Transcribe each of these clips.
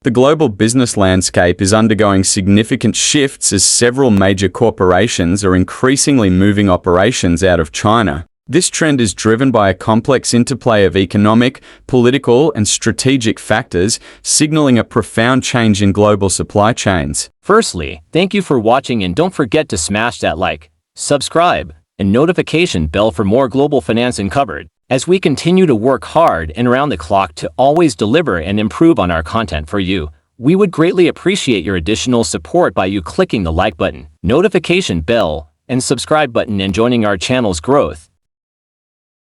The global business landscape is undergoing significant shifts as several major corporations are increasingly moving operations out of China. This trend is driven by a complex interplay of economic, political, and strategic factors, signaling a profound change in global supply chains. Firstly, thank you for watching, and don't forget to smash that like, subscribe, and notification bell for more global finance uncovered, as we continue to work hard and around the clock to always deliver and improve on our content for you. We would greatly appreciate your additional support by you clicking the like button, notification bell, and subscribe button and joining our channel's growth.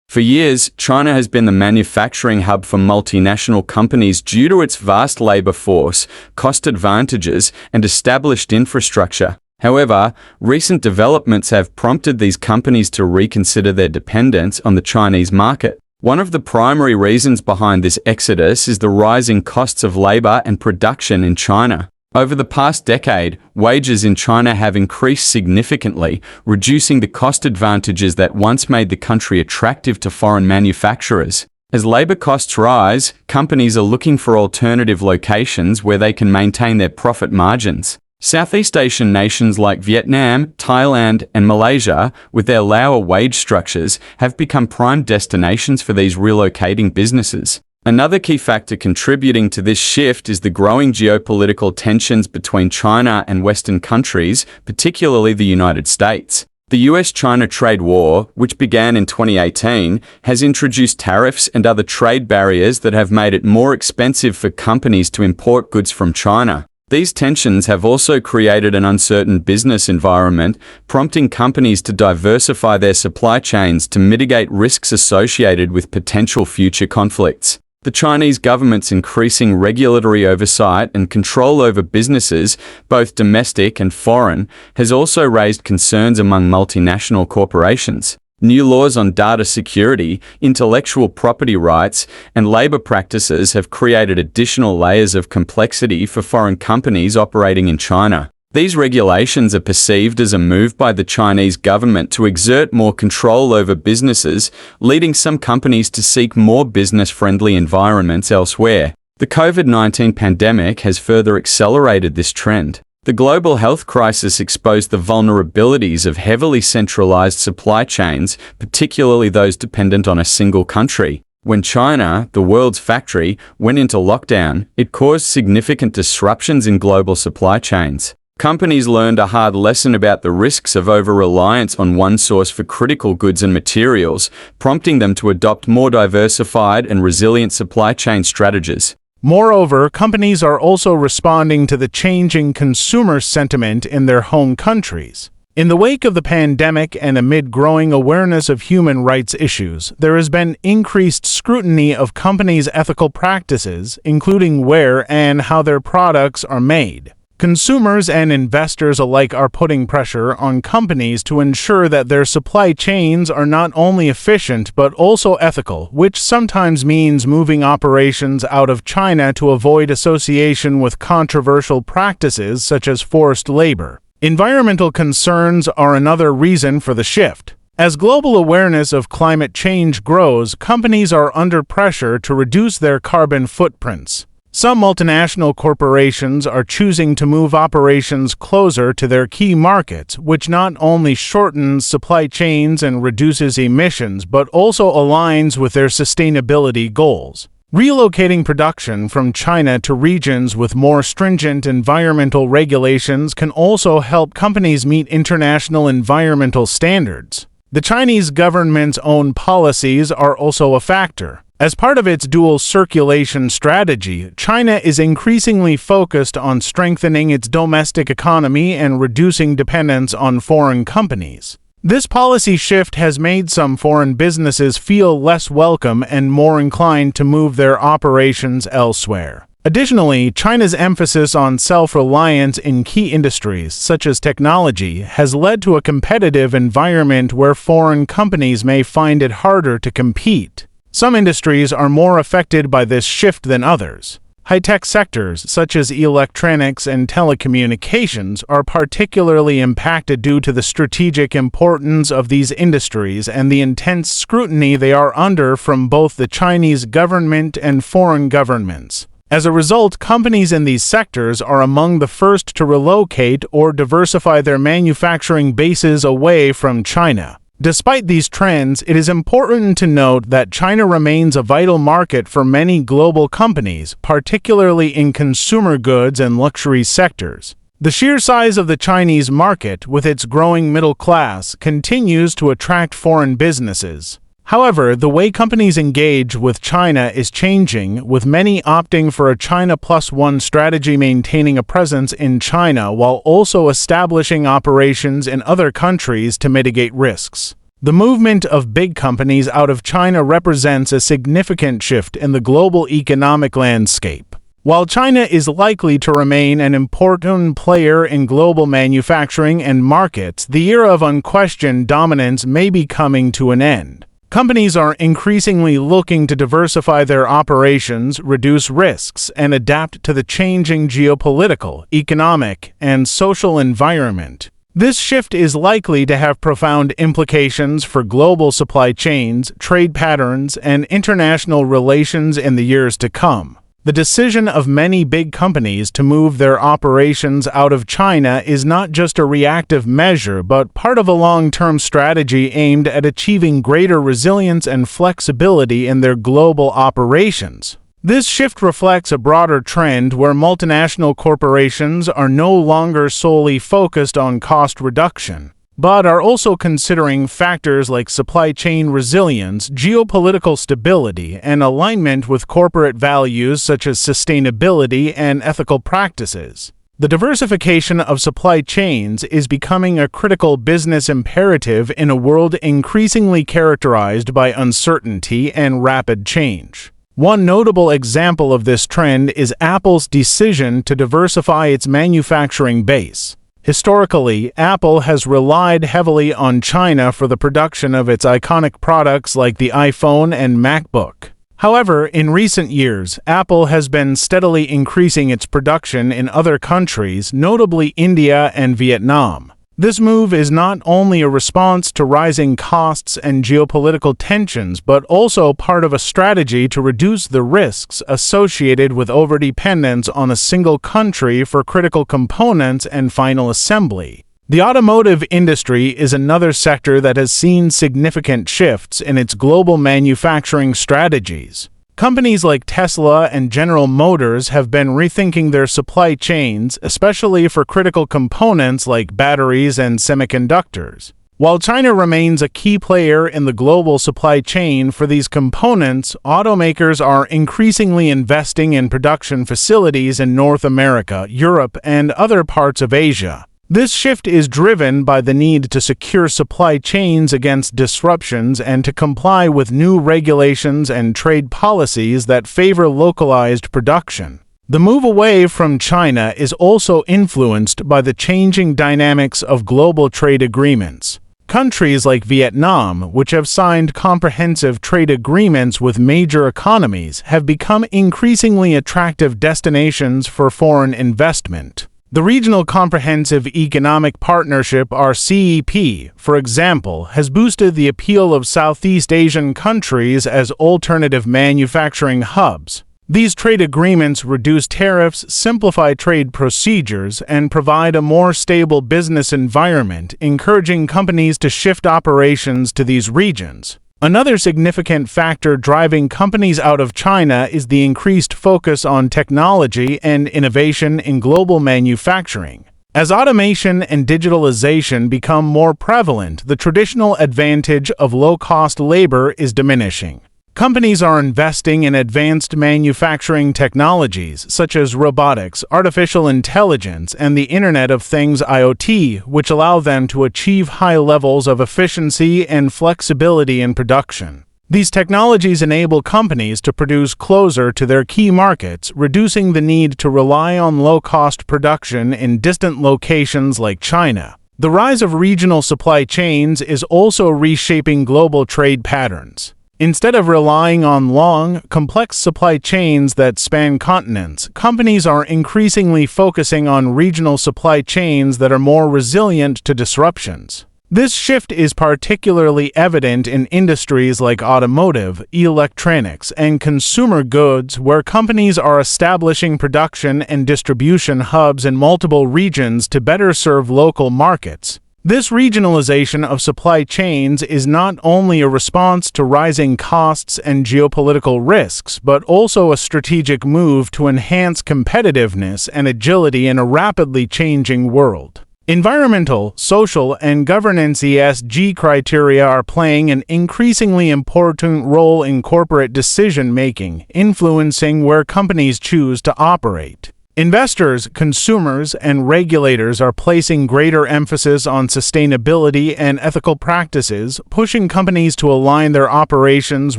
For years, China has been the manufacturing hub for multinational companies due to its vast labor force, cost advantages, and established infrastructure. However, recent developments have prompted these companies to reconsider their dependence on the Chinese market. One of the primary reasons behind this exodus is the rising costs of labor and production in China. Over the past decade, wages in China have increased significantly, reducing the cost advantages that once made the country attractive to foreign manufacturers. As labor costs rise, companies are looking for alternative locations where they can maintain their profit margins. Southeast Asian nations like Vietnam, Thailand, and Malaysia, with their lower wage structures, have become prime destinations for these relocating businesses. Another key factor contributing to this shift is the growing geopolitical tensions between China and Western countries, particularly the United States. The US-China trade war, which began in 2018, has introduced tariffs and other trade barriers that have made it more expensive for companies to import goods from China. These tensions have also created an uncertain business environment, prompting companies to diversify their supply chains to mitigate risks associated with potential future conflicts. The Chinese government's increasing regulatory oversight and control over businesses, both domestic and foreign, has also raised concerns among multinational corporations. New laws on data security, intellectual property rights, and labor practices have created additional layers of complexity for foreign companies operating in China. These regulations are perceived as a move by the Chinese government to exert more control over businesses, leading some companies to seek more business-friendly environments elsewhere. The COVID-19 pandemic has further accelerated this trend. The global health crisis exposed the vulnerabilities of heavily centralized supply chains, particularly those dependent on a single country. When China, the world's factory, went into lockdown, it caused significant disruptions in global supply chains. Companies learned a hard lesson about the risks of over-reliance on one source for critical goods and materials, prompting them to adopt more diversified and resilient supply chain strategies. Moreover, companies are also responding to the changing consumer sentiment in their home countries. In the wake of the pandemic and amid growing awareness of human rights issues, there has been increased scrutiny of companies' ethical practices, including where and how their products are made. Consumers and investors alike are putting pressure on companies to ensure that their supply chains are not only efficient but also ethical, which sometimes means moving operations out of China to avoid association with controversial practices such as forced labor. Environmental concerns are another reason for the shift. As global awareness of climate change grows, companies are under pressure to reduce their carbon footprints. Some multinational corporations are choosing to move operations closer to their key markets, which not only shortens supply chains and reduces emissions, but also aligns with their sustainability goals. Relocating production from China to regions with more stringent environmental regulations can also help companies meet international environmental standards. The Chinese government's own policies are also a factor. As part of its dual circulation strategy, China is increasingly focused on strengthening its domestic economy and reducing dependence on foreign companies. This policy shift has made some foreign businesses feel less welcome and more inclined to move their operations elsewhere. Additionally, China's emphasis on self-reliance in key industries, such as technology, has led to a competitive environment where foreign companies may find it harder to compete. Some industries are more affected by this shift than others. High-tech sectors, such as electronics and telecommunications, are particularly impacted due to the strategic importance of these industries and the intense scrutiny they are under from both the Chinese government and foreign governments. As a result, companies in these sectors are among the first to relocate or diversify their manufacturing bases away from China. Despite these trends, it is important to note that China remains a vital market for many global companies, particularly in consumer goods and luxury sectors. The sheer size of the Chinese market, with its growing middle class, continues to attract foreign businesses. However, the way companies engage with China is changing, with many opting for a China Plus One strategy, maintaining a presence in China while also establishing operations in other countries to mitigate risks. The movement of big companies out of China represents a significant shift in the global economic landscape. While China is likely to remain an important player in global manufacturing and markets, the era of unquestioned dominance may be coming to an end. Companies are increasingly looking to diversify their operations, reduce risks, and adapt to the changing geopolitical, economic, and social environment. This shift is likely to have profound implications for global supply chains, trade patterns, and international relations in the years to come. The decision of many big companies to move their operations out of China is not just a reactive measure, but part of a long-term strategy aimed at achieving greater resilience and flexibility in their global operations. This shift reflects a broader trend where multinational corporations are no longer solely focused on cost reduction, but are also considering factors like supply chain resilience, geopolitical stability, and alignment with corporate values such as sustainability and ethical practices. The diversification of supply chains is becoming a critical business imperative in a world increasingly characterized by uncertainty and rapid change. One notable example of this trend is Apple's decision to diversify its manufacturing base. Historically, Apple has relied heavily on China for the production of its iconic products like the iPhone and MacBook. However, in recent years, Apple has been steadily increasing its production in other countries, notably India and Vietnam. This move is not only a response to rising costs and geopolitical tensions, but also part of a strategy to reduce the risks associated with overdependence on a single country for critical components and final assembly. The automotive industry is another sector that has seen significant shifts in its global manufacturing strategies. Companies like Tesla and General Motors have been rethinking their supply chains, especially for critical components like batteries and semiconductors. While China remains a key player in the global supply chain for these components, automakers are increasingly investing in production facilities in North America, Europe, and other parts of Asia. This shift is driven by the need to secure supply chains against disruptions and to comply with new regulations and trade policies that favor localized production. The move away from China is also influenced by the changing dynamics of global trade agreements. Countries like Vietnam, which have signed comprehensive trade agreements with major economies, have become increasingly attractive destinations for foreign investment. The Regional Comprehensive Economic Partnership, RCEP, for example, has boosted the appeal of Southeast Asian countries as alternative manufacturing hubs. These trade agreements reduce tariffs, simplify trade procedures, and provide a more stable business environment, encouraging companies to shift operations to these regions. Another significant factor driving companies out of China is the increased focus on technology and innovation in global manufacturing. As automation and digitalization become more prevalent, the traditional advantage of low-cost labor is diminishing. Companies are investing in advanced manufacturing technologies such as robotics, artificial intelligence, and the Internet of Things (IoT), which allow them to achieve high levels of efficiency and flexibility in production. These technologies enable companies to produce closer to their key markets, reducing the need to rely on low-cost production in distant locations like China. The rise of regional supply chains is also reshaping global trade patterns. Instead of relying on long, complex supply chains that span continents, companies are increasingly focusing on regional supply chains that are more resilient to disruptions. This shift is particularly evident in industries like automotive, electronics, and consumer goods, where companies are establishing production and distribution hubs in multiple regions to better serve local markets. This regionalization of supply chains is not only a response to rising costs and geopolitical risks, but also a strategic move to enhance competitiveness and agility in a rapidly changing world. Environmental, social, and governance (ESG) criteria are playing an increasingly important role in corporate decision-making, influencing where companies choose to operate. Investors, consumers, and regulators are placing greater emphasis on sustainability and ethical practices, pushing companies to align their operations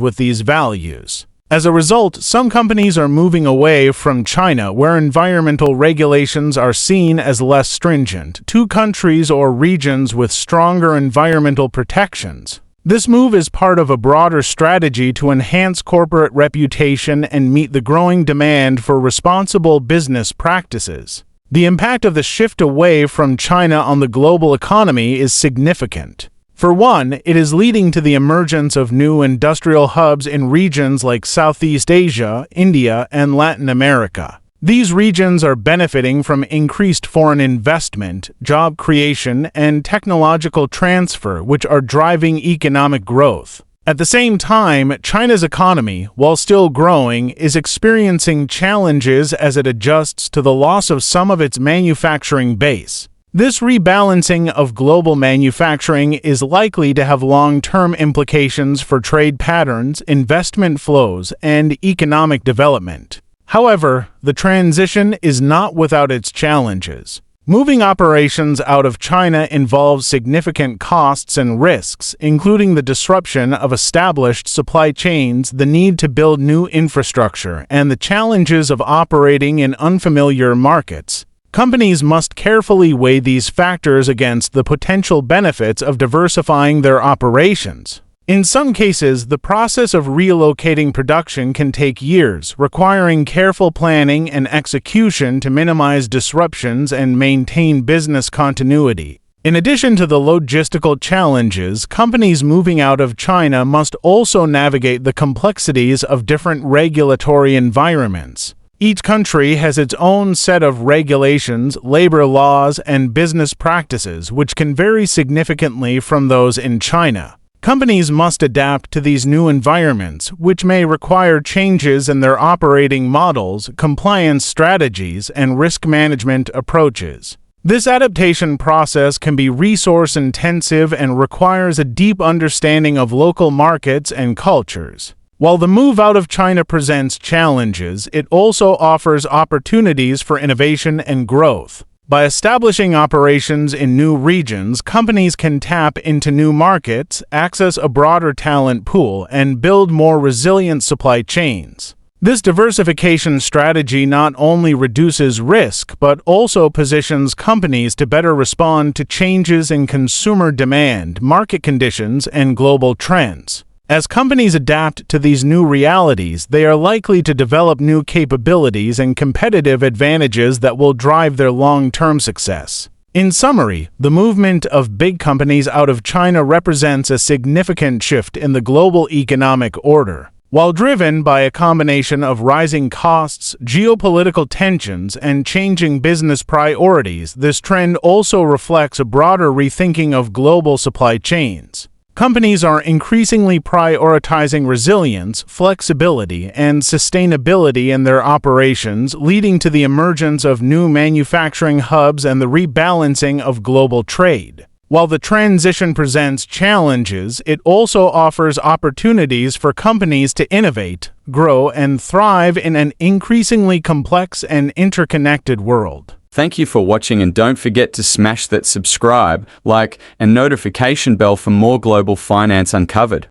with these values. As a result, some companies are moving away from China, where environmental regulations are seen as less stringent, to countries or regions with stronger environmental protections. This move is part of a broader strategy to enhance corporate reputation and meet the growing demand for responsible business practices. The impact of the shift away from China on the global economy is significant. For one, it is leading to the emergence of new industrial hubs in regions like Southeast Asia, India, and Latin America. These regions are benefiting from increased foreign investment, job creation, and technological transfer, which are driving economic growth. At the same time, China's economy, while still growing, is experiencing challenges as it adjusts to the loss of some of its manufacturing base. This rebalancing of global manufacturing is likely to have long-term implications for trade patterns, investment flows, and economic development. However, the transition is not without its challenges. Moving operations out of China involves significant costs and risks, including the disruption of established supply chains, the need to build new infrastructure, and the challenges of operating in unfamiliar markets. Companies must carefully weigh these factors against the potential benefits of diversifying their operations. In some cases, the process of relocating production can take years, requiring careful planning and execution to minimize disruptions and maintain business continuity. In addition to the logistical challenges, companies moving out of China must also navigate the complexities of different regulatory environments. Each country has its own set of regulations, labor laws, and business practices, which can vary significantly from those in China. Companies must adapt to these new environments, which may require changes in their operating models, compliance strategies, and risk management approaches. This adaptation process can be resource-intensive and requires a deep understanding of local markets and cultures. While the move out of China presents challenges, it also offers opportunities for innovation and growth. By establishing operations in new regions, companies can tap into new markets, access a broader talent pool, and build more resilient supply chains. This diversification strategy not only reduces risk, but also positions companies to better respond to changes in consumer demand, market conditions, and global trends. As companies adapt to these new realities, they are likely to develop new capabilities and competitive advantages that will drive their long-term success. In summary, the movement of big companies out of China represents a significant shift in the global economic order. While driven by a combination of rising costs, geopolitical tensions, and changing business priorities, this trend also reflects a broader rethinking of global supply chains. Companies are increasingly prioritizing resilience, flexibility, and sustainability in their operations, leading to the emergence of new manufacturing hubs and the rebalancing of global trade. While the transition presents challenges, it also offers opportunities for companies to innovate, grow, and thrive in an increasingly complex and interconnected world. Thank you for watching, and don't forget to smash that subscribe, like, and notification bell for more global finance uncovered.